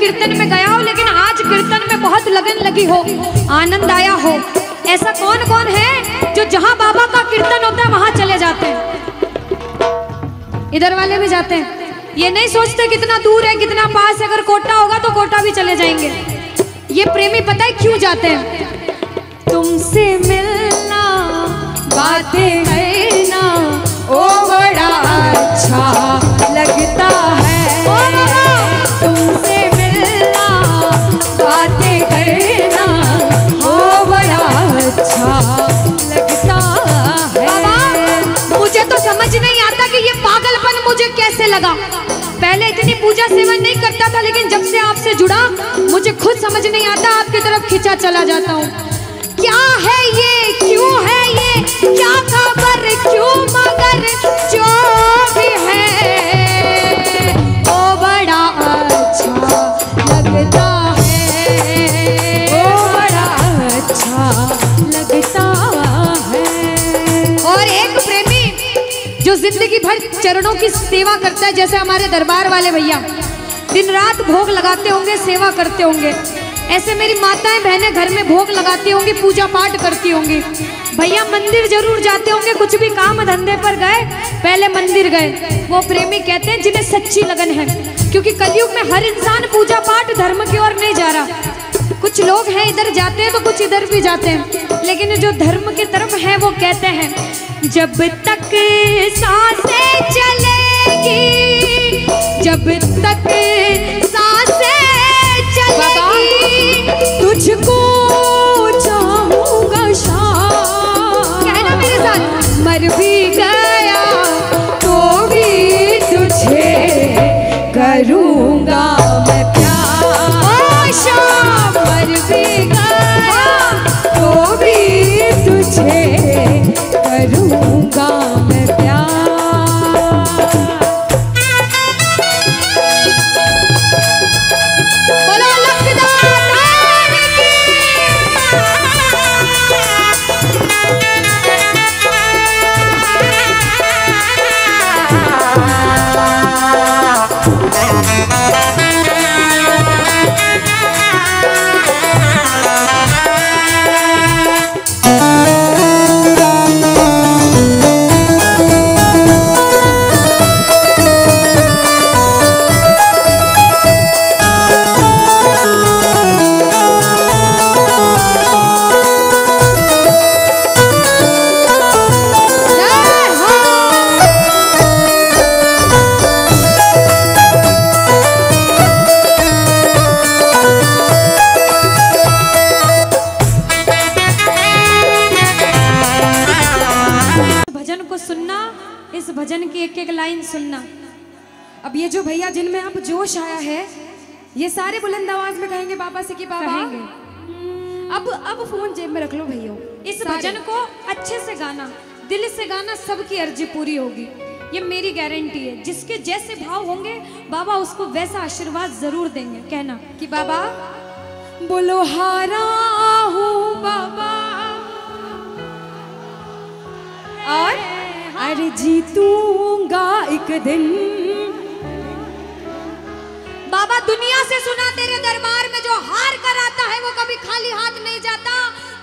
कीर्तन में गया हो, लेकिन आज कीर्तन में बहुत लगन लगी हो, आनंद आया हो। ऐसा कौन कौन है जो जहां बाबा का कीर्तन होता है वहां चले जाते हैं? इधर वाले भी जाते हैं, ये नहीं सोचते कितना दूर है कितना पास है। अगर कोटा होगा तो कोटा भी चले जाएंगे। ये प्रेमी पता है क्यों जाते हैं? तुमसे मिलना, बातें करना, ओ बड़ा अच्छा लगता है। तुमसे मिलना, बातें करना, ओ बड़ा अच्छा लगता है। बाबा मुझे तो समझ नहीं आता कि ये पागलपन मुझे कैसे लगा। पहले इतनी पूजा सेवन नहीं करता था, लेकिन जब से आपसे जुड़ा मुझे खुद समझ नहीं आता, आपकी तरफ खिंचा चला जाता हूँ। क्या है ये, क्यों है ये, क्या खबर, क्यों मगर जो भी है वो बड़ा अच्छा लगता है, वो बड़ा अच्छा लगता है। और एक प्रेमी जो जिंदगी भर चरणों की सेवा करता है, जैसे हमारे दरबार वाले भैया दिन रात भोग लगाते होंगे, सेवा करते होंगे, ऐसे मेरी माताएं बहनें घर में भोग लगाती होंगी, पूजा पाठ करती होंगी। भैया मंदिर जरूर जाते होंगे, कुछ भी काम धंधे पर गए पहले मंदिर गए। वो प्रेमी कहते हैं जिन्हें सच्ची लगन है, क्योंकि कलयुग में हर इंसान पूजा पाठ धर्म की ओर नहीं जा रहा। कुछ लोग हैं इधर जाते हैं तो कुछ इधर भी जाते हैं, लेकिन जो धर्म की तरफ है वो कहते हैं जब तक सांसें चलेगी, जब तक सांसें चलेगी, तुझको चाहूंगा शाम। कहना मेरे साथ, मर भी गया तो भी तुझे करूंगा मैं प्यार। शाम मर भी गया तो भी तुझे करूंगा मैं प्यार। भजन की एक एक लाइन सुनना। अब ये जो भैया जिनमें अब जोश आया है, ये सारे बुलंद आवाज में कहेंगे बाबा से कि बाबा अब फोन जेब में रख लो भैया। इस भजन को अच्छे से गाना, दिल से गाना, सबकी अर्जी पूरी होगी, ये मेरी गारंटी है। जिसके जैसे भाव होंगे बाबा उसको वैसा आशीर्वाद जरूर देंगे। कहना कि बाबा बोलो हारा हूँ बाबा और अरे जीतूंगा एक दिन। बाबा दुनिया से सुना तेरे दरबार में जो हार कर आता है वो कभी खाली हाथ नहीं जाता।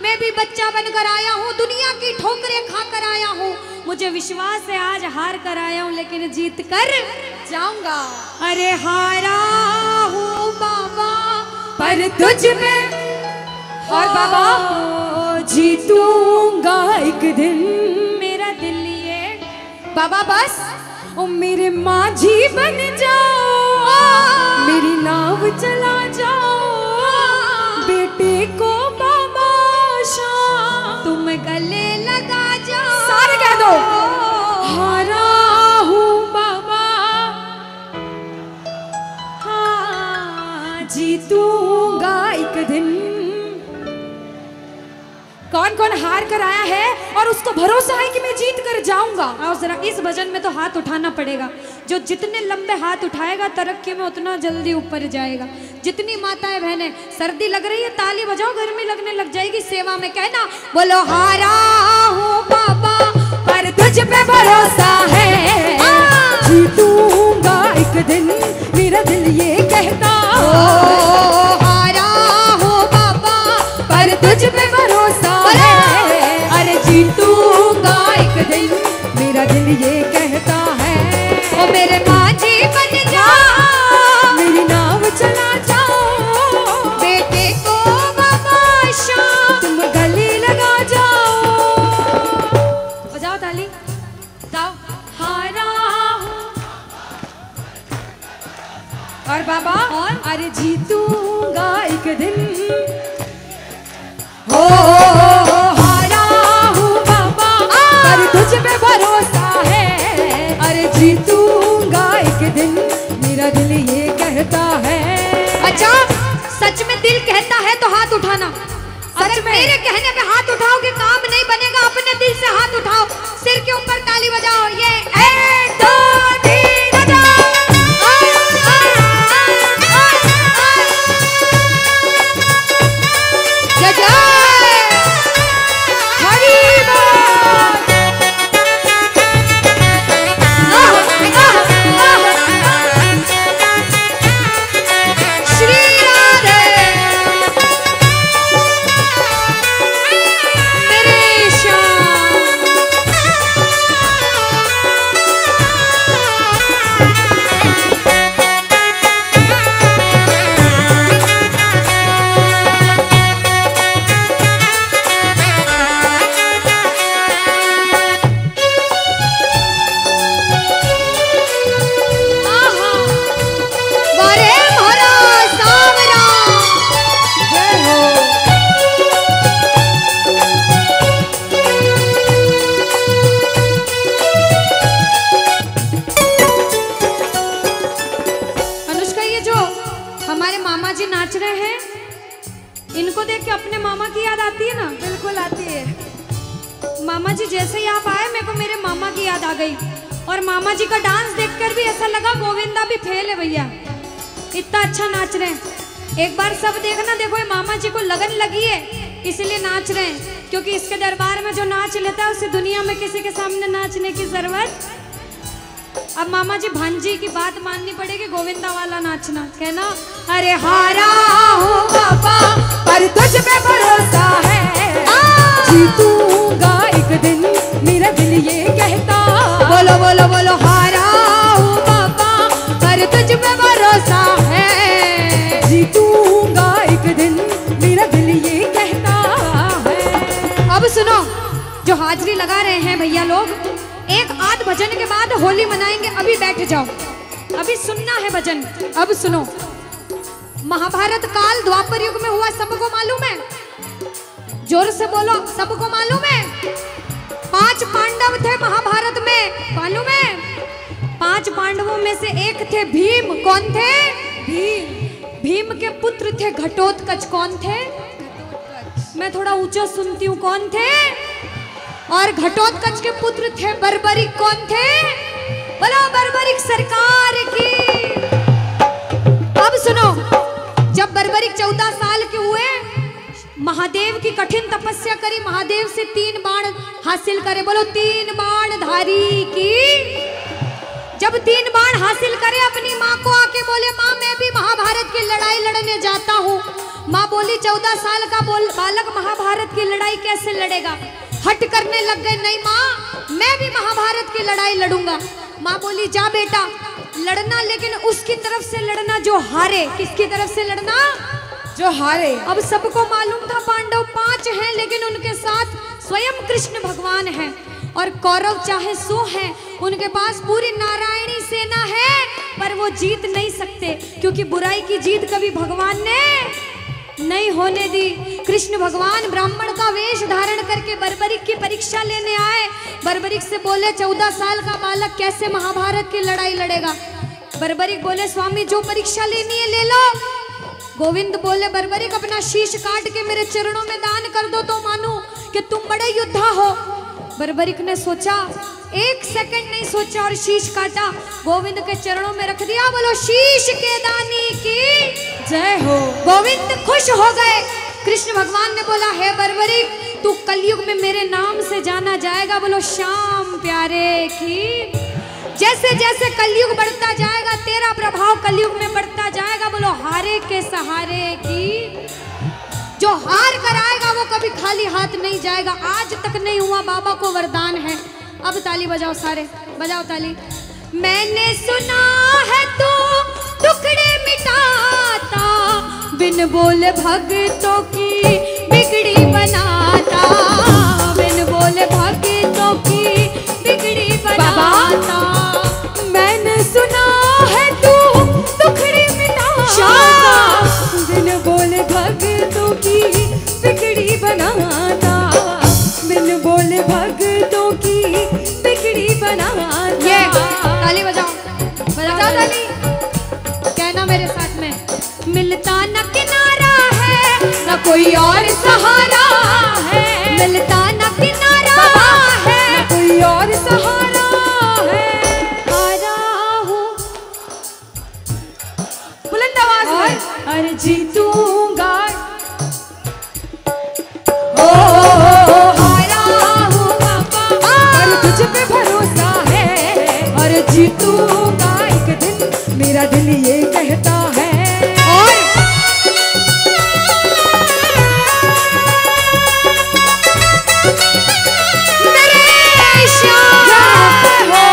मैं भी बच्चा बनकर आया हूँ, दुनिया की ठोकरें खाकर आया हूँ। मुझे विश्वास है आज हार कर आया हूँ लेकिन जीत कर जाऊंगा। अरे हारा हूँ बाबा पर तुझ में, और बाबा जीतूंगा एक दिन। मेरा दिल बाबा बस ओ मेरे माझी बन जाओ, मेरी नाव चला जाओ, बेटे को बाबा शाम तुम गले लगा जाओ। सारे कह दो हारा हूँ बाबा, हाँ जीतूंगा एक दिन। कौन कौन हार कर आया है और उसको भरोसा है कि मैं जीत कर जाऊंगा? और जरा इस भजन में तो हाथ उठाना पड़ेगा। जो जितने लंबे हाथ उठाएगा तरक्की में उतना जल्दी ऊपर जाएगा। जितनी माताएं बहनें सर्दी लग रही है ताली बजाओ, गर्मी लगने लग जाएगी सेवा में। कहना बोलो हारा हूँ बाबा पर तुझ पे भरोसा है, जीतूंगा एक दिन। मेरा दिल ये कहता हारा हूँ बाबा पर तुझ पे भरोसा है, अरे जीतूंगा एक दिन मेरा दिल ये कहता है। ओ मेरे माझी बन जाओ, मेरी नाव चला जाओ, बेटे को बाबा शाम तुम गले लगा जाओ। बजाओ ताली, जाओ। हारा और बाबा और अरे जीतूंगा एक दिन। हो हारा हूँ बाबा पर तुझ पे भरोसा है, अरे जीतूंगा एक दिन मेरा दिल ये कहता है। अच्छा, सच में दिल कहता है तो हाथ उठाना। अगर मेरे कहने पे हाथ उठाओगे काम नहीं बनेगा, अपने दिल से हाथ उठाओ, सिर के ऊपर ताली बजाओ। ये 1 2 3 बजाओ। जय जय हरि बोल। श्री राधे मेरे श्याम। आहा, वारे मोरा सावरा। जय हो। अनुष्का, ये जो हमारे मामा जी नाच रहे हैं, इनको देख के अपने मामा की याद आती है ना? बिल्कुल आती है। मामा जी जैसे ही आप आए, मेरे को मेरे मामा की याद आ गई। और मामा जी का डांस देखकर भी ऐसा लगा गोविंदा भी फेल है भैया, इतना अच्छा नाच रहे हैं। एक बार सब देखना, देखो ये मामा जी को लगन लगी है इसलिए नाच रहे हैं, क्योंकि इसके दरबार में जो नाच लेता है उसे दुनिया में किसी के सामने नाचने की जरूरत। अब मामा जी भांजी की बात माननी पड़ेगी, गोविंदा वाला नाचना। कहना, अरे हारा हूँ बाबा पर तुझ पे भरोसा है, जीतूंगा एक दिन मेरा दिल ये कहता। बोलो बोलो बोलो, हारा हूँ बाबा पर तुझ पे भरोसा है, जीतूंगा एक दिन मेरा दिल ये कहता है। अब सुनो, जो हाजिरी लगा रहे हैं भैया लोग, एक आध भजन के बाद होली मनाएंगे। अभी बैठ जाओ, अभी सुनना है भजन। अब सुनो, महाभारत काल द्वापर युग में हुआ, सबको मालूम है? जोर से बोलो, सबको मालूम है? 5 पांडव थे महाभारत में, मालूम है? 5 पांडवों में से एक थे भीम। कौन थे? भीम। भीम के पुत्र थे घटोत्कच। कौन थे? मैं थोड़ा ऊंचा सुनती हूँ। कौन थे? और घटोत्कच के पुत्र थे बर्बरिक। कौन थे? बोलो बर्बरिक सरकार की। अब सुनो, जब बर्बरिक 14 साल के हुए, महादेव की कठिन तपस्या करी, महादेव से 3 बाण हासिल करे। बोलो 3 बाण धारी की। जब 3 बाण हासिल करे, अपनी माँ को आके बोले, माँ मैं भी महाभारत की लड़ाई लड़ने जाता हूँ। माँ बोली 14 साल का बालक महाभारत की लड़ाई कैसे लड़ेगा? हट करने लग गए, नहीं माँ मैं भी महाभारत की लड़ाई लड़ूंगा। माँ बोली जा बेटा लड़ना, लेकिन उसकी तरफ से लड़ना जो हारे। किसकी तरफ से लड़ना? जो हारे। अब सबको मालूम था पांडव 5 हैं, लेकिन उनके साथ स्वयं कृष्ण भगवान हैं। और कौरव चाहे 100 हैं, उनके पास पूरी नारायणी सेना है, पर वो जीत नहीं सकते, क्योंकि बुराई की जीत कभी भगवान ने नहीं होने दी। कृष्ण भगवान ब्राह्मण का वेश धारण करके बर्बरिक की परीक्षा लेने आए। बर्बरिक से बोले 14 साल का बालक कैसे महाभारत की लड़ाई लड़ेगा? बर्बरिक बोले स्वामी जो परीक्षा लेनी है ले लो। गोविंद बोले बर्बरिक अपना शीश काट के मेरे चरणों में दान कर दो तो मानूं कि तुम बड़े योद्धा हो। बर्बरिक ने सोचा, 1 सेकंड नहीं सोचा और शीश काटा, गोविंद के चरणों में रख दिया। बोलो शीश के दानी की जय हो। गोविंद खुश हो गए। कृष्ण भगवान ने बोला हे बर्बरिक तू कलयुग में मेरे नाम से जाना जाएगा। बोलो श्याम प्यारे की। जैसे जैसे कलयुग बढ़ता जाएगा तेरा प्रभाव कलयुग में बढ़ता जाएगा। बोलो हारे के सहारे की। जो हार कर आएगा वो कभी खाली हाथ नहीं जाएगा। आज तक नहीं हुआ, बाबा को वरदान है। अब ताली बजाओ, सारे बजाओ ताली। मैंने सुना है तू टुकड़े मिटाता, बिन बोले भक्तों की बिगड़ी बनाता, बिन बोले भक्तों की बिगड़ी बनाता। मैंने सुना है तू टुकड़े मिटाता, बिन बोले भक्तों की बिगड़ी बनाता, बिन बोले भक्तों की बिगड़ी बनाता। ये ताली बजाओ, बजाओ ताली। कहना मेरे साथ में, मिलता न किनारा है न कोई और सहारा है, मिलता न किनारा है न कोई और सहारा है। हारा हूँ बुलंद आवाज में, अरे जीतूंगा। ओ हारा हूँ बाबा, अरे तुझ पे भरोसा है, और जीतूंगा एक दिन, मेरा दिल ये कहता है। और मेरे शाम हो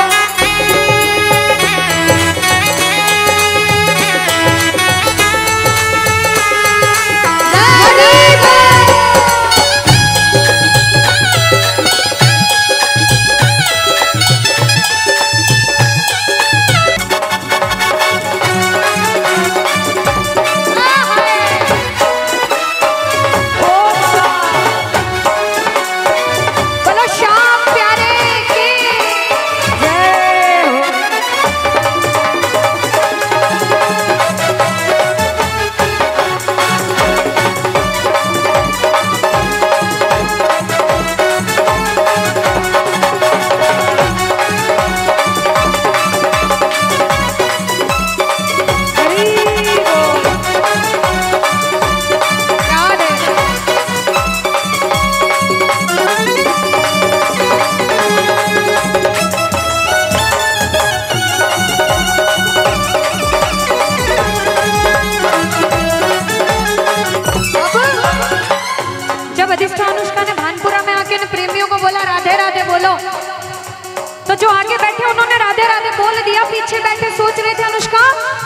तो जो आगे बैठे उन्होंने राधे राधे बोल दिया, पीछे बैठे सोच रहे थे अनुष्का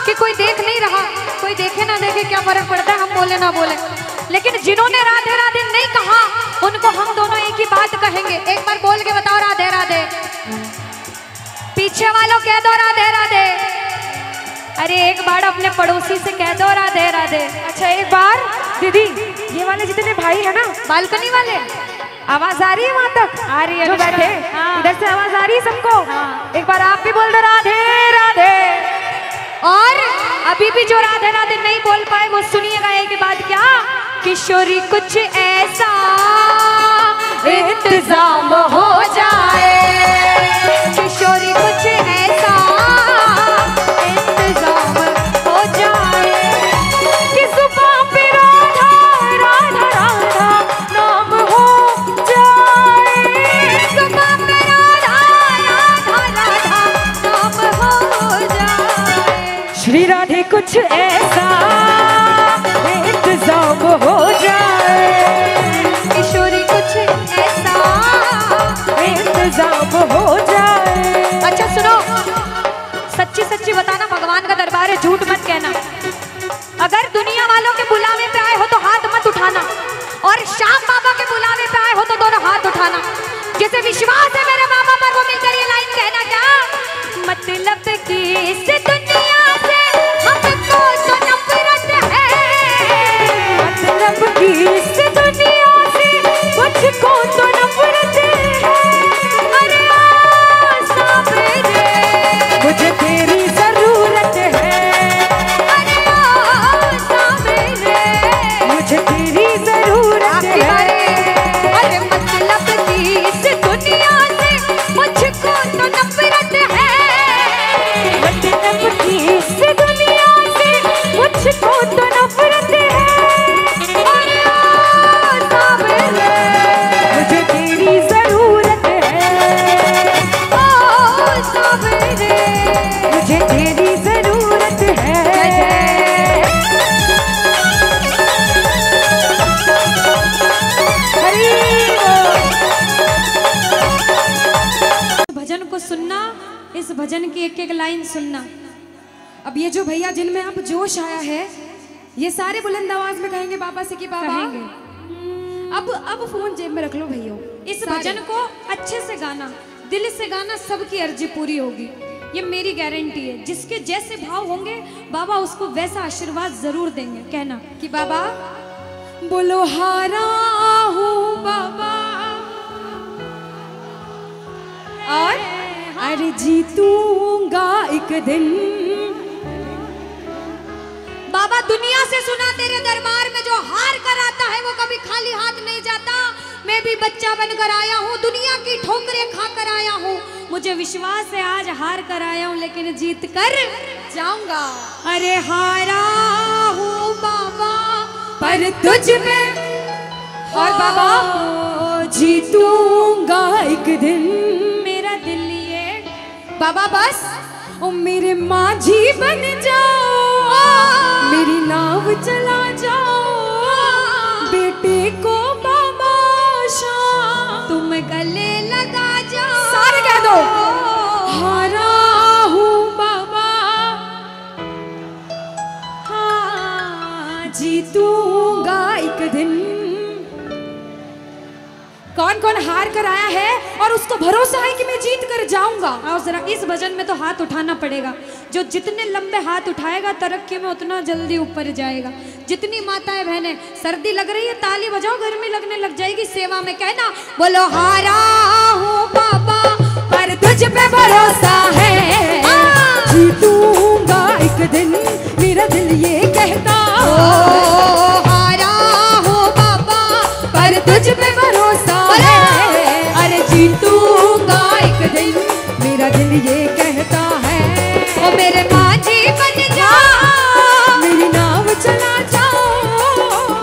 कि कोई देख नहीं रहा, कोई देखे ना देखे क्या फर्क पड़ता है, हम बोले ना बोले। लेकिन जिन्होंने राधे राधे नहीं कहा उनको हम दोनों एक ही बात कहेंगे। एक बार बोल के बताओ राधे राधे। पीछे वालों कह दो राधे राधे। अरे एक बार अपने पड़ोसी से कह दो राधे राधे। अच्छा एक बार दीदी, ये वाले जितने भाई है ना बालकनी वाले, आवाज आ रही है वहां तक? आ रही है जो बैठे, इधर से आवाज आ रही है सबको? एक बार आप भी बोल दो राधे राधे। और अभी भी जो राधे राधे नहीं बोल पाए वो सुनिएगा एक बात, क्या किशोरी कुछ ऐसा इंतजाम हो जाए, किशोरी कुछ ऐसा इंतजाम हो जाए कि जुबान पे राधा राधा राधा नाम हो जाए, जुबान पे राधा राधा राधा नाम हो जाए। श्री राधे कुछ ऐसा इंतजाम हो जाए, किशोरी कुछ ऐसा इंतजाम हो जाए। अच्छा सुनो, सच्ची सच्ची बताना, भगवान का दरबार है, झूठ मत कहना। अगर दुनिया वालों के बुलावे पे आए हो तो हाथ मत उठाना, और श्याम बाबा के बुलावे पे आए हो तो दोनों हाथ उठाना। जिसे विश्वास है मेरे मामा पर वो मिलकर ये लाइन कहना, क्या मतलब की इस दुनिया से हमको तो नफरत है, मतलब की इस दुनिया से मुझको तो नफरत है। अरे सामने मुझे तेरी जरूरत है, अरे सामने मुझे तेरी जरूरत है। अरे मतलब की इस दुनिया से मुझको तो नफरत है, मतलब की इस दुनिया से मुझको तो नफरत है। अरे सामने मुझे भजन की एक एक लाइन सुनना। अब ये जो भैया जिनमें अब जोश आया है, ये सारे बुलंद आवाज में कहेंगे बाबा से कि बाबा अब फोन जेब में रख लो भैया। इस भजन को अच्छे से गाना, दिल से गाना, सबकी अर्जी पूरी होगी, ये मेरी गारंटी है। जिसके जैसे भाव होंगे बाबा उसको वैसा आशीर्वाद जरूर देंगे। कहना कि बाबा बोलो हारा हूँ बाबा और अरे जीतूंगा एक दिन। बाबा दुनिया से सुना तेरे दरबार में जो हार कर आता है वो कभी खाली हाथ नहीं जाता। मैं भी बच्चा बनकर आया हूँ, दुनिया की ठोकरें खा कर आया हूँ। मुझे विश्वास है आज हार कर आया हूँ लेकिन जीत कर जाऊंगा। अरे हारा हूँ बाबा पर तुझ में और बाबा जीतूंगा एक दिन। मेरा दिल ये बाबा बस ओ मेरे माझी बन जाओ, मेरी नाव चला जाओ, बेटे को बाबा शाम तुम गले लगा जाओ। सारे कह दो हारा हूँ बाबा, हाँ जीतूंगा एक दिन। कौन कौन हार कर आया है और उसको भरोसा है कि मैं जीत कर जाऊंगा? और जरा इस भजन में तो हाथ उठाना पड़ेगा। जो जितने लंबे हाथ उठाएगा तरक्की में उतना जल्दी ऊपर जाएगा। जितनी माताएं बहनें सर्दी लग रही है ताली बजाओ, गर्मी लगने लग जाएगी सेवा में। कहना बोलो हारा हूँ बाबा पर तुझ पे भरोसा है, जीतूंगा एक दिन। मेरा दिल ये कहता हारा हूँ बाबा पर तुझ पे भरोसा है, अरे जीतूंगा एक दिन। मेरा दिल ये कहता है ओ मेरे माझी बन जाओ, मेरी नाव चला जाओ,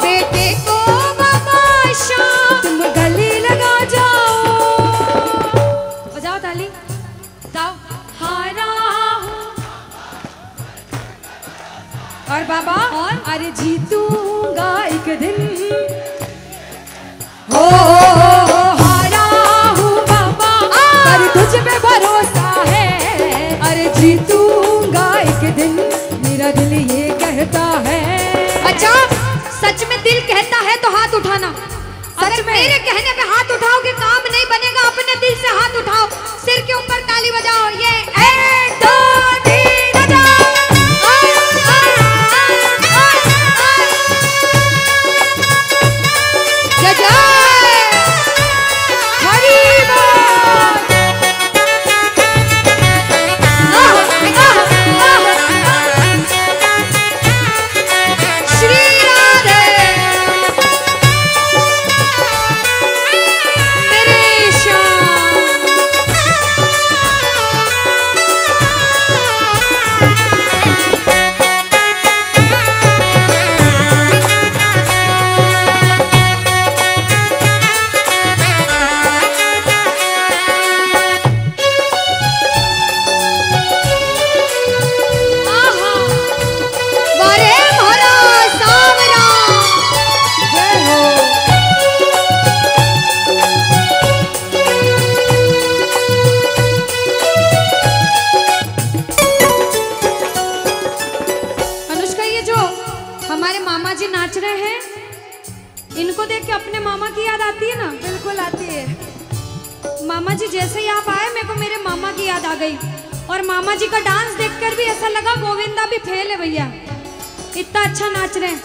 बेटे को बाबा शाम तुम गले लगा जाओ। बजाओ ताली, गाओ हारा और बाबा और अरे जीतूंगा एक दिन। हो हारा हूँ बाबा पर तुझ पे भरोसा है, अरे जीतूंगा एक दिन। मेरा दिल ये कहता है। अच्छा सच में दिल कहता है तो हाथ उठाना। अगर मेरे कहने पे हाथ उठाओगे काम नहीं बनेगा। अपने दिल से हाथ उठाओ, सिर के ऊपर ताली बजाओ। ये 1 2 3 बजाओ। जय जय हरी बोल। श्री राधे मेरे श्याम। आहा, वारे भरा सावरा। जय हो। अनुष्का ये जो हमारे मामा जी नाच रहे हैं इनको देख के अपने मामा की याद आती है ना? बिल्कुल आती है। मामा जी जैसे ही आप आए मेरे को मेरे मामा की याद आ गई। और मामा जी का डांस देखकर भी ऐसा लगा गोविंदा भी फेल है भैया, इतना अच्छा नाच रहे हैं।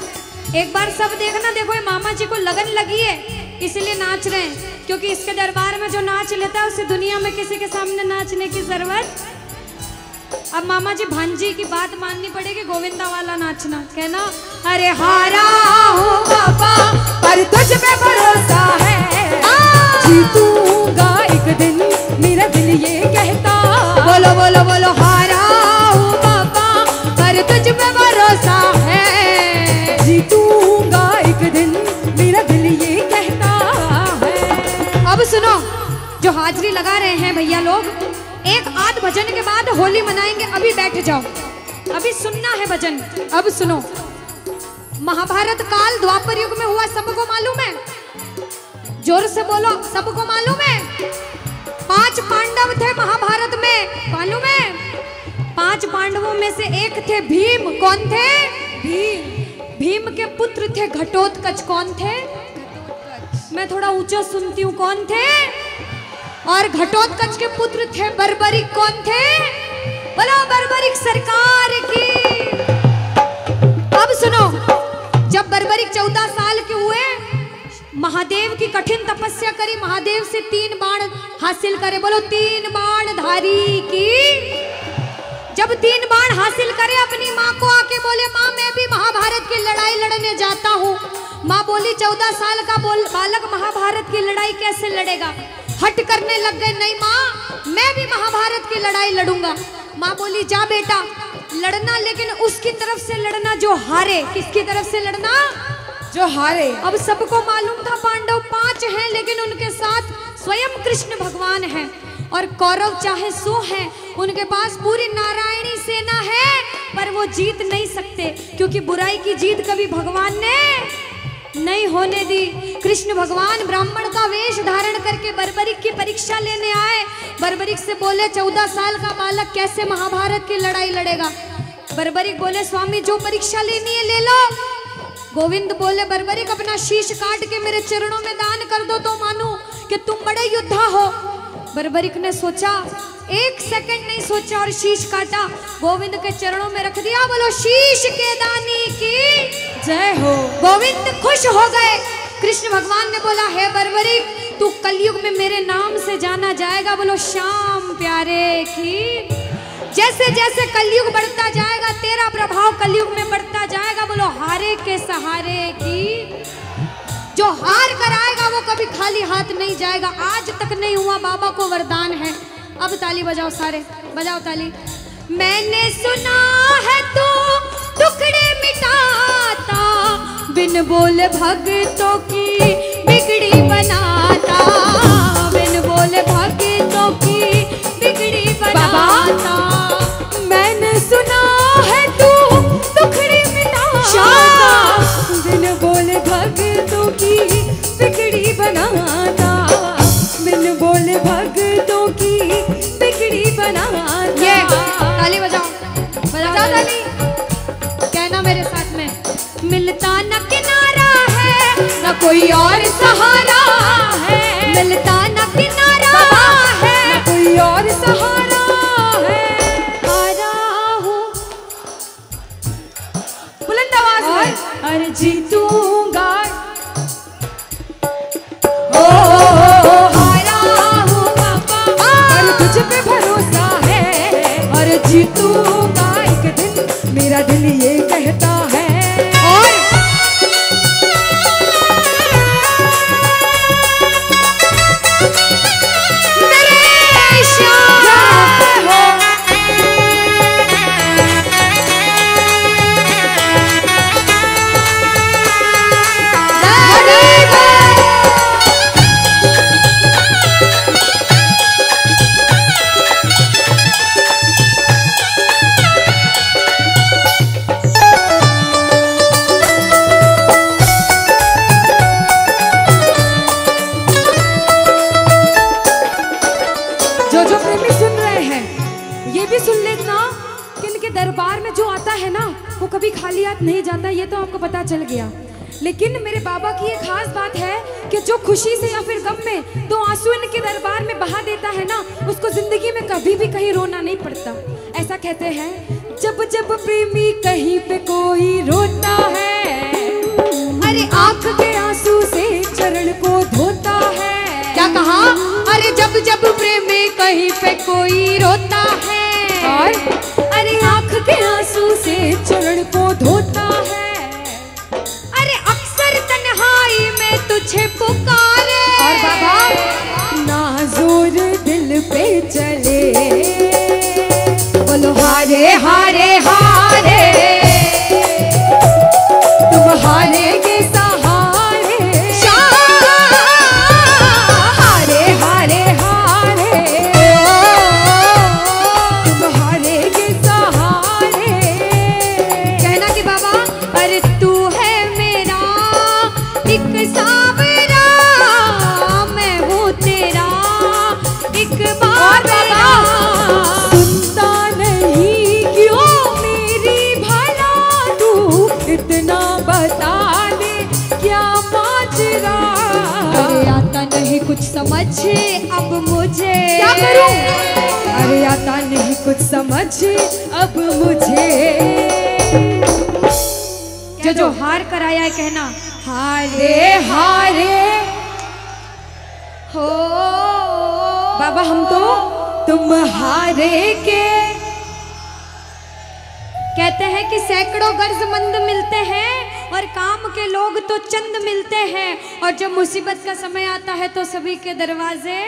एक बार सब देखना, देखो ये मामा जी को लगन लगी है इसलिए नाच रहे हैं। क्योंकि इसके दरबार में जो नाच लेता है उसे दुनिया में किसी के सामने नाचने की जरूरत। अब मामा जी भांजी की बात माननी पड़ेगी, गोविंदा वाला नाचना। कहना अरे हारा हूँ बाबा पर तुझ पे भरोसा है, जीतूंगा एक दिन। मेरा दिल ये कहता बोलो बोलो बोलो हारा हूँ बाबा पर तुझ पे भरोसा है, जीतूंगा एक दिन। मेरा दिल ये कहता है। अब सुनो जो हाजिरी लगा रहे हैं भैया लोग, एक आध भजन के बाद होली मनाएंगे। अभी बैठ जाओ, अभी सुनना है भजन। अब सुनो, महाभारत काल द्वापर युग में हुआ, सबको मालूम है? जोर से बोलो, सबको मालूम है? 5 पांडव थे महाभारत में, मालूम है? 5 पांडवों में से एक थे भीम। कौन थे? भीम के पुत्र थे घटोत्कच। कौन थे? मैं थोड़ा ऊंचा सुनती हूँ। कौन थे? और घटोत्कच के पुत्र थे बर्बरिक। कौन थे? बोलो बर्बरिक सरकार की। अब सुनो, जब बर्बरिक 14 साल के हुए, महादेव की कठिन तपस्या करी, महादेव से 3 बाण हासिल करे। बोलो 3 बाण धारी की। जब 3 बाण हासिल करे, अपनी माँ को आके बोले, माँ मैं भी महाभारत की लड़ाई लड़ने जाता हूँ। माँ बोली 14 साल का बालक महाभारत की लड़ाई कैसे लड़ेगा? हट करने लग गए, नहीं माँ मैं भी महाभारत की लड़ाई लड़ूंगा। माँ बोली जा बेटा लड़ना, लेकिन उसकी तरफ से लड़ना जो हारे। किसकी तरफ से लड़ना? जो हारे। अब सबको मालूम था पांडव 5 हैं, लेकिन उनके साथ स्वयं कृष्ण भगवान हैं। और कौरव चाहे 100 हैं, उनके पास पूरी नारायणी सेना है, पर वो जीत नहीं सकते, क्योंकि बुराई की जीत कभी भगवान ने नहीं होने दी। कृष्ण भगवान ब्राह्मण का वेश धारण करके बर्बरिक की परीक्षा लेने आए। बर्बरिक से बोले 14 साल का बालक कैसे महाभारत की लड़ाई लड़ेगा? बर्बरिक बोले स्वामी जो परीक्षा लेनी है ले लो। गोविंद बोले बर्बरिक अपना शीश काट के मेरे चरणों में दान कर दो तो मानूं कि तुम बड़े योद्धा हो। बर्बरिक ने सोचा, 1 सेकंड नहीं सोचा और शीश काटा, गोविंद के चरणों में रख दिया। बोलो शीश के दानी की जय हो। गोविंद खुश हो गए। कृष्ण भगवान ने बोला हे बर्बरिक तू कलयुग में मेरे नाम से जाना जाएगा। बोलो श्याम प्यारे की। जैसे जैसे कलयुग बढ़ता जाएगा तेरा प्रभाव कलयुग में बढ़ता जाएगा। बोलो हारे के सहारे की। जो हार कर आएगा वो कभी खाली हाथ नहीं जाएगा। आज तक नहीं हुआ, बाबा को वरदान है। अब ताली बजाओ, सारे बजाओ ताली। मैंने सुना है तू टुकड़े मिटाता, बिन बोले भक्तों की बिगड़ी बनाता, बिन बोले भक्तों की बिगड़ी बनाता। मैंने सुना है तू टुकड़े मिटाता, बिन बोले भक्तों की बिगड़ी बनाता, बिन बोले भक्तों की बिगड़ी बनाता। ये ताली बजाओ, बजाओ ताली। कहना मेरे साथ में, मिलता न किनारा है न कोई और सहारा है, मिलता न किनारा है न कोई और सहारा है। हारा हूँ बुलंद आवाज में अरे जीतूंगा। ओ हारा हूँ पापा, पर तुझ पे भरोसा है, और जीतूंगा एक दिन, मेरा दिल ये कहता है। और मेरे श्याम हो। जो प्रेमी सुन रहे हैं ये भी सुन लेना कि इनके दरबार में जो आता है ना वो कभी खाली हाथ नहीं जाता, ये तो आपको पता चल गया। लेकिन मेरे बाबा की एक खास बात है कि जो खुशी से या फिर गम में 2 आंसू इनके दरबार में बहा देता है ना, उसको जिंदगी में कभी भी कहीं रोना नहीं पड़ता। ऐसा कहते हैं, जब जब प्रेमी कहीं पे कोई रोता है, अरे आंख के आंसू से चरण को धोता है। क्या कहा? अरे जब जब प्रेमी कहीं पे कोई रोता है, और अरे आंख के आंसू से चरण को धोता है, अरे अक्सर तन्हाई में तुझे पुकारे। और बाबा नाज़ुर दिल पे चले, बोलो हारे हारे हारे, तुम हारेगे सहारे, हारे हारे हारे, तुम हारेगे सहारे। कहना कि बाबा अरे तू है मेरा एक सावरा, मैं हूँ तेरा एक बाबरा। सुनता नहीं अरे आता नहीं कुछ समझ अब मुझे, क्या करूं? अरे आता नहीं कुछ समझ अब मुझे। जो हार कर आया है कहना हारे हारे हो। बाबा हम तो तुम हारे के। कहते हैं कि सैकड़ों गर्जमंद मिलते हैं और काम के लोग तो चंद मिलते हैं, और जब मुसीबत का समय आता है तो सभी के दरवाजे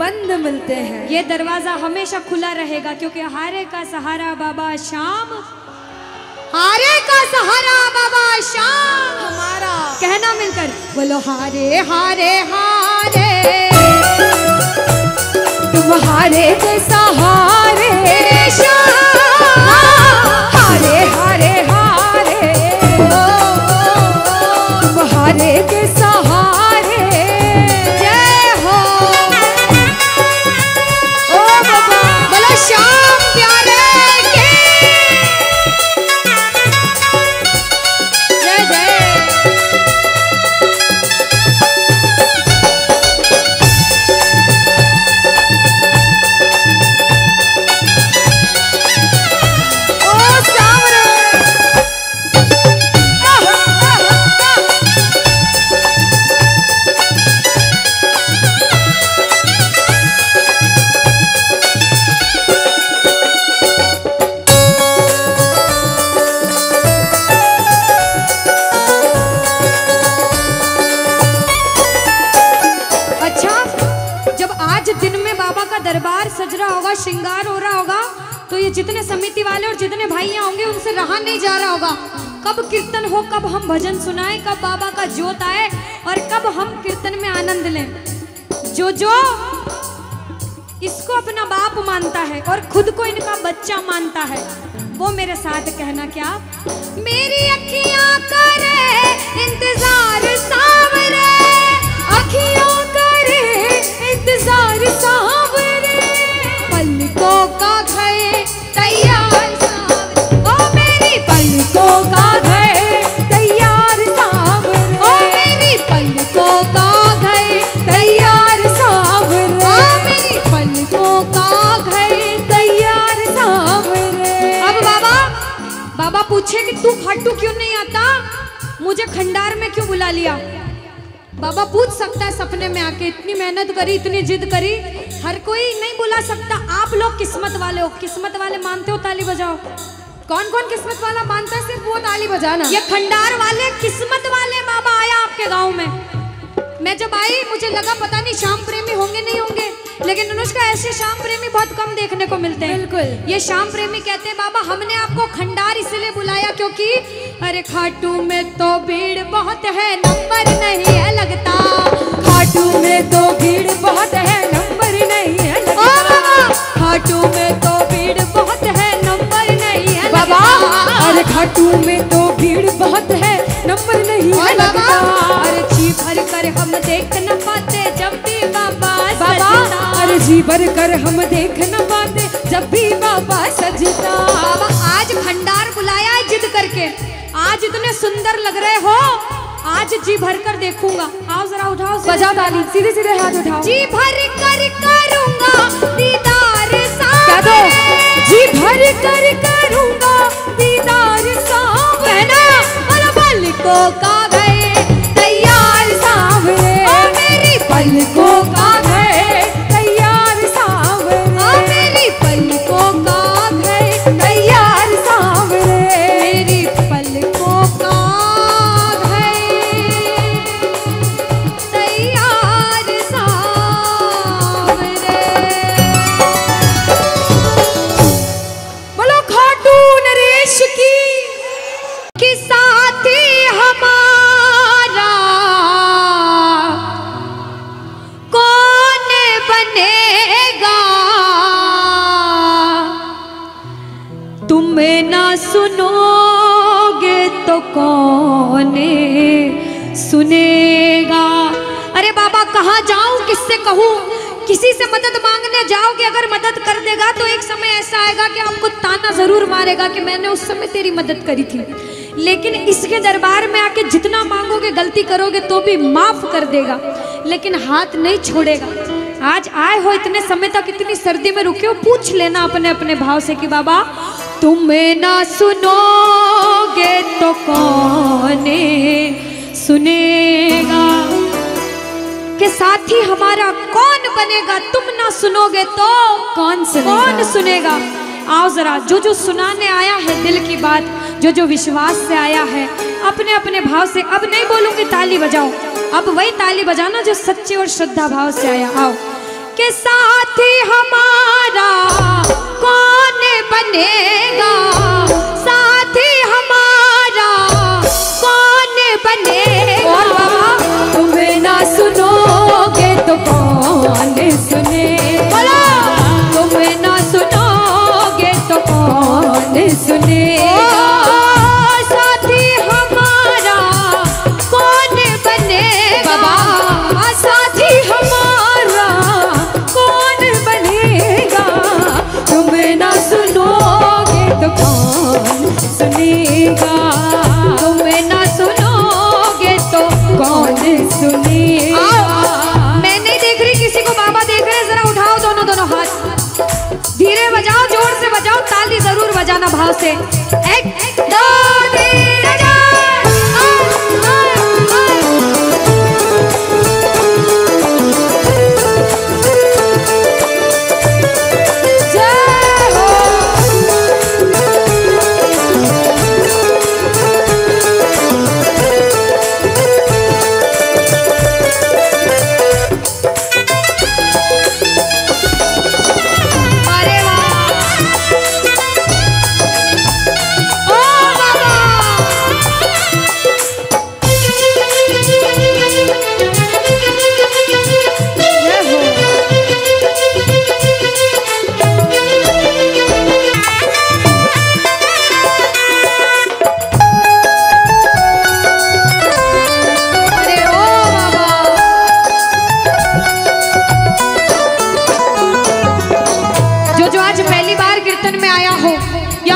बंद मिलते हैं। ये दरवाजा हमेशा खुला रहेगा, क्योंकि हारे का सहारा बाबा शाम, हारे का सहारा बाबा शाम हमारा। कहना मिलकर बोलो हारे हारे हारे, तुम हारे के सहारे शाम, हारे हारे हारे, तुम हारे के सहारे। जय हो। ओ बाबा बोलो शाम प्यारे के जय जय। दरबार सज रहा होगा, श्रृंगार हो रहा होगा, तो ये जितने समिति वाले और जितने भाइयां होंगे उनसे रहा नहीं जा रहा होगा। कब कीर्तन हो, कब हम भजन सुनाएं, कब बाबा का जोत आए और कब हम कीर्तन में आनंद लें। जो इसको अपना बाप मानता है और खुद को इनका बच्चा मानता है, वो मेरे साथ कहना क्या। मेरी अखियां करे इंतजार सावरे, अखियां करे इंतजार सावरे, पलकों का घर तैयार सावरे, ओ मेरी पलकों का घर तैयार सावरे, ओ मेरी पलकों का घर तैयार सावरे, ओ मेरी पलकों का घर तैयार सावरे। अब बाबा पूछे कि तू खाटू क्यों नहीं आता, मुझे खंडार में क्यों बुला लिया। बाबा पूछ सकता है सपने में आके, इतनी मेहनत करी, इतनी जिद करी, हर कोई नहीं बुला सकता। आप लोग किस्मत वाले हो, किस्मत वाले मानते हो, ताली बजाओ। कौन कौन किस्मत वाला मानता है, सिर्फ वो ताली बजाना। ये खंडार वाले किस्मत वाले बाबा आया आपके गांव में। मैं जब आई मुझे लगा पता नहीं श्याम प्रेमी होंगे नहीं होंगे, लेकिन अनुष्का ऐसे श्याम प्रेमी बहुत कम देखने को मिलते हैं। बिल्कुल। ये श्याम प्रेमी कहते हैं बाबा हमने आपको खंडार इसलिए बुलाया क्योंकि अरे खाटू में तो भीड़ बहुत है, नंबर नहीं है लगता। खाटू में तो भीड़ बहुत है, नंबर नहीं है लगता। खाटू में तो भीड़ बहुत है, नंबर नहीं है बाबा। अरे खाटू में तो भीड़ बहुत है, नंबर नहीं है लगता। अरे जी भर कर हम देख न पाते जब भी बाबा सजता। अरे जी भर कर हम देख न पाते जब भी बाबा सजता। बाबा आज खंडार बुलाया है जिद करके, आज इतने सुंदर लग रहे हो, आज जी भर कर देखूंगा। आओ जरा उठाओ, बजाओ ताली, सीधे सीधे हाथ उठाओ। जी भर कर करूंगा दीदार क्या दो? जी भर कर करूंगा दीदार सावरे, पलकों का घर तैयार सावरे, ओ मेरी पलकों का घर तैयार सावरे, ओ मेरी पलकों का घर तैयार सावरे, मेरी पलकों का घर तैयार सावरे। बोलो खाटू नरेश की साथी हमारा कौन बनेगा, तुम ना सुनोगे तो कौन सुनेगा। अरे बाबा कहाँ जाऊं, किससे कहूँ, किसी से मदद मांगने जाओगे, अगर मदद कर देगा तो एक समय ऐसा आएगा कि आपको ताना जरूर मारेगा कि मैंने उस समय तेरी मदद करी थी। लेकिन इसके दरबार में आके जितना मांगोगे, गलती करोगे तो भी माफ कर देगा, लेकिन हाथ नहीं छोड़ेगा। आज आए हो इतने समय तक, इतनी सर्दी में रुके हो, पूछ लेना अपने अपने भाव से कि बाबा तुम्हें ना सुनोगे तो कौन सुनेगा, के साथी हमारा कौन बनेगा, तुम ना सुनोगे तो कौन सुनेगा। आओ जरा, जो जो सुनाने आया है दिल की बात, जो जो विश्वास से आया है, अपने अपने भाव से, अब नहीं बोलूंगी ताली बजाओ, अब वही ताली बजाना जो सच्चे और श्रद्धा भाव से आया। आओ के साथी हमारा कौन बनेगा, साथी हमारा कौन बनेगा, और बाबा तुम्हें ना सुनोगे तो कौन सुनेगा, तुम्हें ना सुनोगे तो कौन सुनेगा, साथी हमारा कौन बनेगा, बाबा साथी हमारा कौन बनेगा, तुम्हें ना सुनोगे तो कौन सुनेगा, तुम्हें ना सुनोगे तो कौन सुनेगा। मैं नहीं देख रही किसी को, बाबा देख रहे हैं, जरा उठाओ दोनों दोनों हाथ, धीरे बजाओ, जोर से बजाओ, ताली जरूर बजाना भाव से। एक दो तीन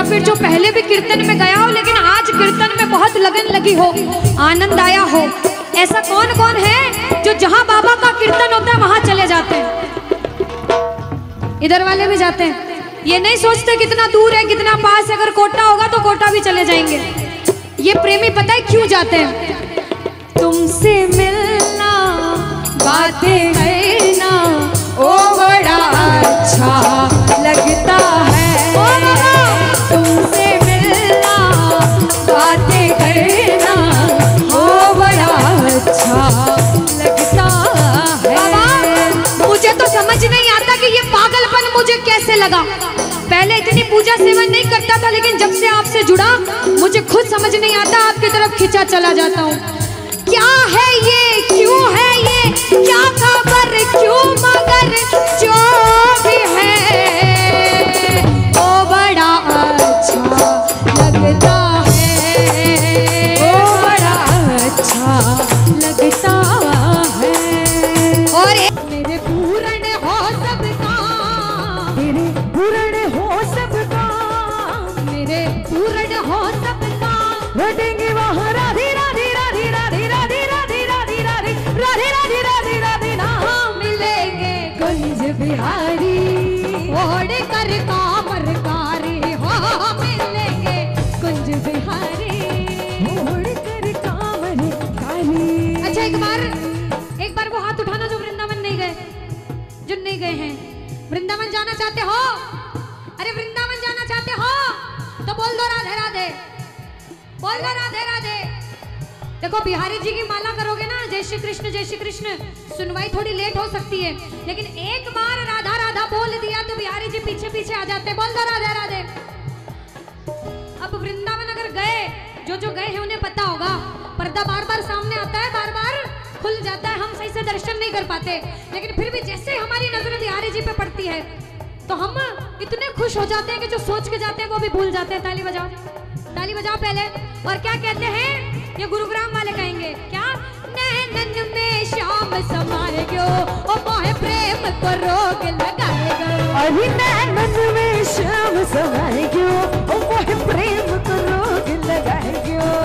फिर जो पहले भी कीर्तन में गया हो, लेकिन आज कीर्तन में बहुत लगन लगी हो, आनंद आया हो, ऐसा कौन कौन है जो जहां बाबा का कीर्तन होता है वहां चले जाते हैं? इधर वाले भी जाते हैं, ये नहीं सोचते कितना दूर है कितना पास है, अगर कोटा होगा तो कोटा भी चले जाएंगे। ये प्रेमी पता है क्यों जाते हैं? तुमसे मिलना, बातें करना, ओ बड़ा अच्छा लगता है, तुमसे मिलना, बातें करना, ओ बड़ा अच्छा लगता है। बाबा मुझे तो समझ नहीं आता कि ये पागलपन मुझे कैसे लगा। पहले इतनी पूजा सेवन नहीं करता था, लेकिन जब से आपसे जुड़ा मुझे खुद समझ नहीं आता, आपकी तरफ खिंचा चला जाता हूँ। क्या है ये, क्यों है ये, क्या खबर, क्यों, मगर जो भी है ओ बड़ा अच्छा लगता है, ओ बड़ा अच्छा लगता है। और मेरे पूर्ण हो सबका, मेरे पूर्ण हो सबका, मेरे पूर्ण हो सबका, रटेंगे वहाँ राधे राधे राधे राधे राधे राधे राधे राधे राधे राधे राधे राधे नाम मिलेंगे कुंज बिहारी, ओढ़ कर कामर कारी हो मिलेंगे कुंज बिहारी, ओढ़ कर कामर कारी। अच्छा एक बार वो हाथ उठाना जो वृंदावन नहीं गए, जो नहीं गए हैं। वृंदावन जाना चाहते हो? अरे वृंदावन जाना चाहते हो तो बोल दो राधे राधे, बोल दो राधे राधे। देखो बिहारी जी की माला करोगे ना, जय श्री कृष्ण, सुनवाई थोड़ी लेट हो सकती है, लेकिन एक बार राधा राधा बोल दिया तो बिहारी जी पीछे पीछे आ जाते। बोल दो राधे राधे। अब वृंदावन अगर गए, जो गए हैं उन्हें पता होगा, पर्दा बार बार सामने आता है, बार बार खुल जाता है, हम सही से दर्शन नहीं कर पाते, लेकिन फिर भी जैसे हमारी नजर बिहारी जी पे पड़ती है तो हम इतने खुश हो जाते हैं कि जो सोच के जाते हैं वो भी भूल जाते हैं। ताली बजाओ, ताली बजाओ पहले। और क्या कहते हैं, ये गुरुग्राम वाले कहेंगे क्या, नैनन में श्याम समाए गयो, ओ मोहे प्रेम को रोग लगाएगा, अभी नैनन में श्याम समाए गयो, ओ मोहे प्रेम को रोग लगाएगा।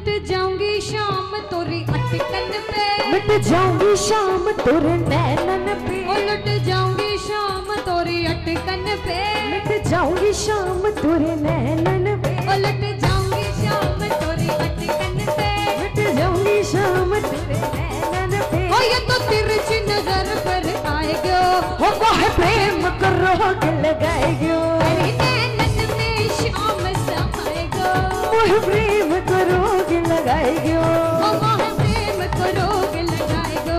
उलट जाऊंगी शाम तोरी अटकन पे, मिट जाऊंगी शाम तोरे नैनन पे, उलट जाऊंगी शाम तोरी अटकन पे, मिट जाऊंगी शाम तोरे नैनन पे, उलट जाऊंगी शाम तोरी अटकन पे, मिट जाऊंगी शाम तेरे नैनन पे। ओ ये तो तिरछी नजर पर आएगो, हो वह प्रेम को रोग लगाएगो, अरे नैनन में शाम समाएगो, वह प्रेम को रोग लगाएगो, ओ मोह प्रेम को रोग लगाएगो,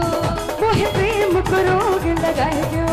वह प्रेम को रोग लगाएगो।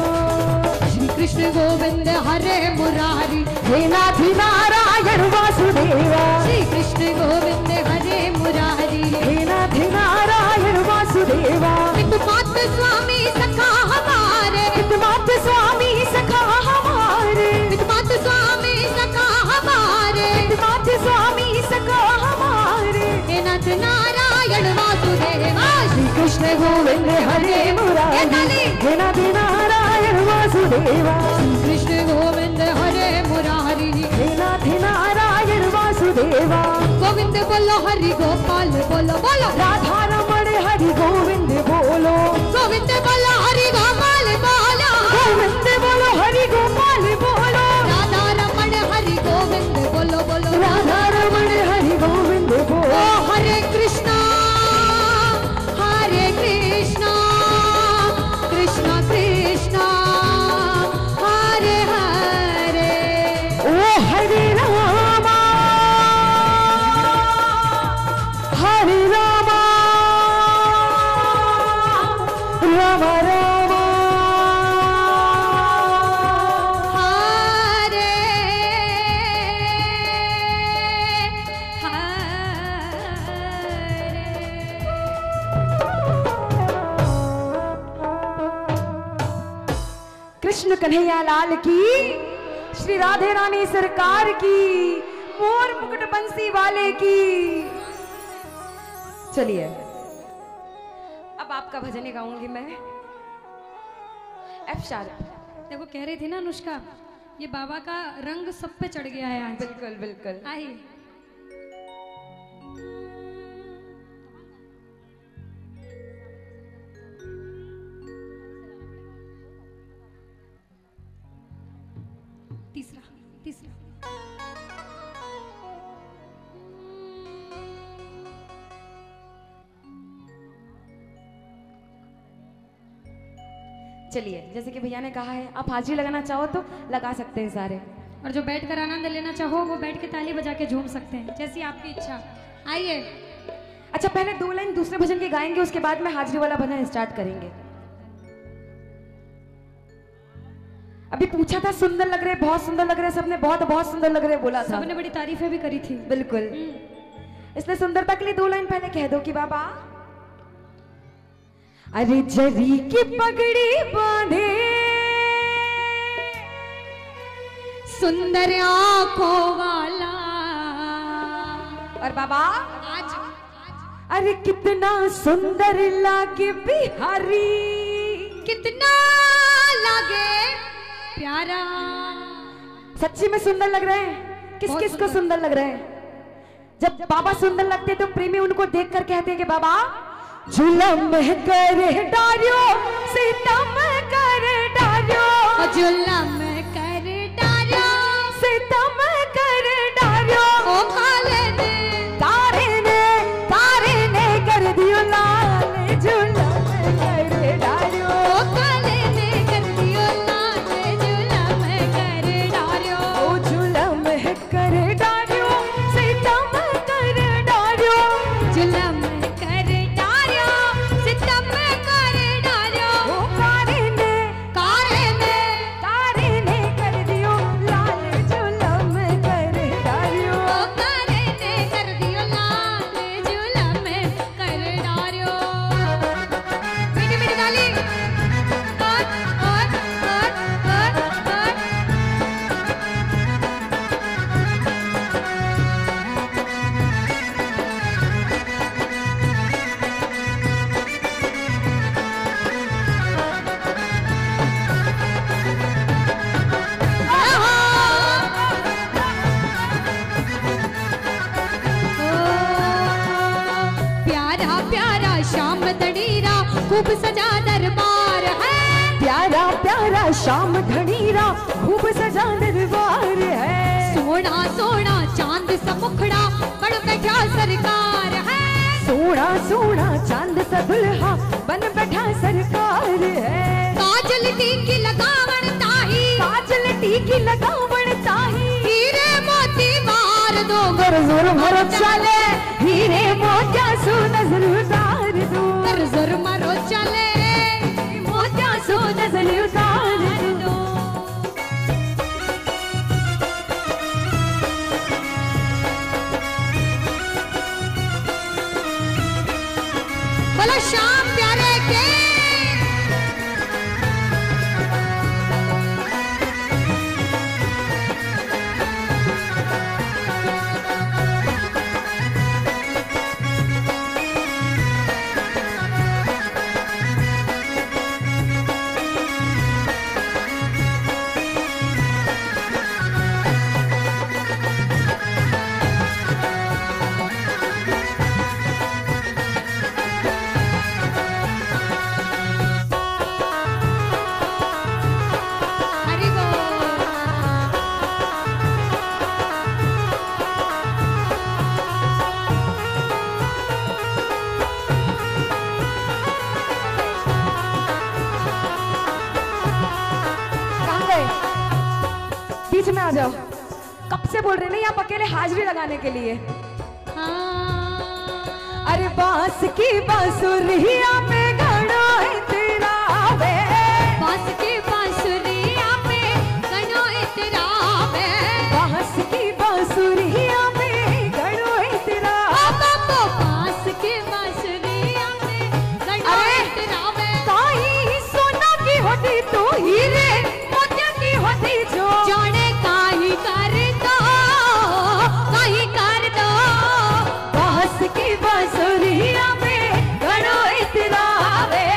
श्री कृष्ण गोविंद हरे मुरारी, हे नाथ नारायण वासुदेवा, श्री कृष्ण गोविंद हरे मुरारी, हे नाथ नारायण वासुदेवा, पितृमात स्वामी सखा हमारे, पितृमात स्वामी सखा हमारे, पितृमात स्वामी सखा हमारे, पितृमात स्वामी सखा हमारे। हे नाथ नारायण वासुदेवा, श्री कृष्ण गोविंद हरे मुरारी, हे नाथ नारायण वासुदेवा, श्री कृष्ण गोविंद हरे मुरारी, हे नाथ नारायण वासुदेवा। गोविंद बोलो हरि गोपाल बोलो बोलो, राधा रमण हरि गोविंद बोलो, गोविंद बोलो हरि गोपाल बोलो, गोविंद बोलो हरि गोपाल बोलो, राधा रमण हरि गोविंद बोलो बोलो, राधा रमण हरि गोविंद ओ बोलो। हरे कृष्णा कृष्णा कृष्णा हरे हरे, ओ हरे रामा हरे रामा, राम राम हरे कृष्ण कन्हैया लाल की, श्री राधे रानी सरकार की, मोर मुकुट बंसी वाले की। चलिए अब आपका भजन ही गाऊंगी मैं, एफ शार्प। देखो कह रही थी ना अनुष्का, ये बाबा का रंग सब पे चढ़ गया है आज। बिल्कुल बिल्कुल। आइए तीसरा तीसरा चलिए जैसे कि भैया ने कहा है, आप हाजिरी लगाना चाहो तो लगा सकते हैं सारे, और जो बैठ कर आनंद लेना चाहो वो बैठ के ताली बजा के झूम सकते हैं, जैसी आपकी इच्छा। आइए अच्छा पहले 2 लाइन दूसरे भजन के गाएंगे, उसके बाद में हाजिरी वाला भजन स्टार्ट करेंगे। अभी पूछा था सुंदर लग रहे, बहुत सुंदर लग रहे, सबने बहुत सुंदर लग रहे बोला था, सबने बड़ी तारीफें भी करी थी। बिल्कुल। इसलिए सुंदरता के लिए 2 लाइन पहले कह दो कि बाबा, अरे जरी की पगड़ी बांधे सुंदर आंखों वाला, और बाबा आज अरे कितना सुंदर लागे बिहारी, कितना लागे प्यारा। सच्ची में सुंदर लग रहे हैं? किस बहुत किस को सुंदर लग रहे हैं? जब बाबा सुंदर लगते तो प्रेमी उनको देखकर कहते हैं कि बाबा जुलम करे डारियो, सितम करे डारियो, जुलम कर डारियो, सितम करे डारियो, ओ काले ने तारे ने कर दियो लाल, जुलम करे डारियो, ओ काले ने कर दियो लाल, जुलम कर डारियो, ओ जुलम करे डारियो, सितम करे डारियो, जुलम कर डारियो, सितम कर डारियो, ओ तारे ने तारे खूब सजा दरबार है। प्यारा प्यारा श्याम धनीरा खूब सजा दरबार है। सोना सोना चांद सा मुखड़ा बन बैठा सरकार है। सोना सोना चांद सा दुल्हा बन बैठा सरकार है। काजल टीकी लगावण ताही, काजल टीकी लगावण ताही, हीरे मोती मार दो गर जोर मरो चले, हीरे मोतिया सु नजर उतार दो, गर जोर मरो चले, मोतिया सु नजर उतार दो। बोलो श्याम प्यारे के। बीच में आ जाओ, कब से बोल रहे हैं आप अकेले हाजिरी लगाने के लिए। अरे बांस की बांसुरिया पे गणो इतरा वे, बांस की बांसुरिया पे गणो इतरा वे, बांस की बांसुरिया पे गणो इतरा, बांस की बांसुरिया पे गणो इतरा वे। काई सोना की होती तो हीरे मोतिया की होती जो, जाने काई कर दो, काई कर दो, बांस की बांसुरिया पे गणो इतरा वे।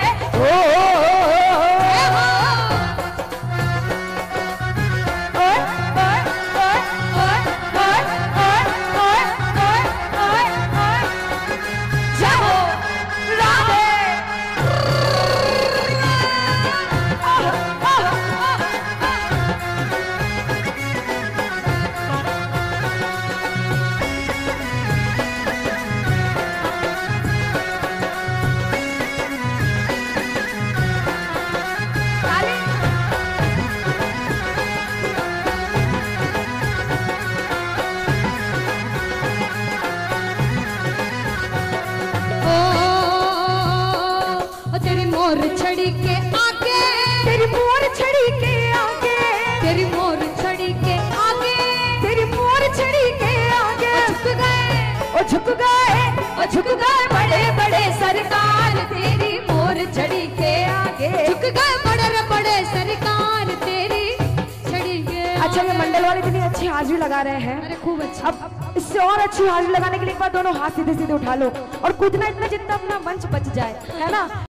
तेरी मोर छड़ी के आगे, तेरी मोर छड़ी के आगे, तेरी मोर छड़ी के आगे, तेरी मोर छड़ी के आगे, झुक गए, ओ झुक गए, ओ झुक गए बड़े बड़े सरकार तेरी मोर छड़ी के आगे, झुक गए बड़े बड़े सरकार तेरी छड़ी के। अच्छा ये मंडल वाले इतनी अच्छी हाजिरी लगा रहे हैं। अरे खूब अच्छा। अब इससे और अच्छी हाजिरी लगाने के लिए एक बार दोनों हाथ सीधे सीधे उठा लो और कूदना इतना जितना अपना मंच बच जाए, है ना।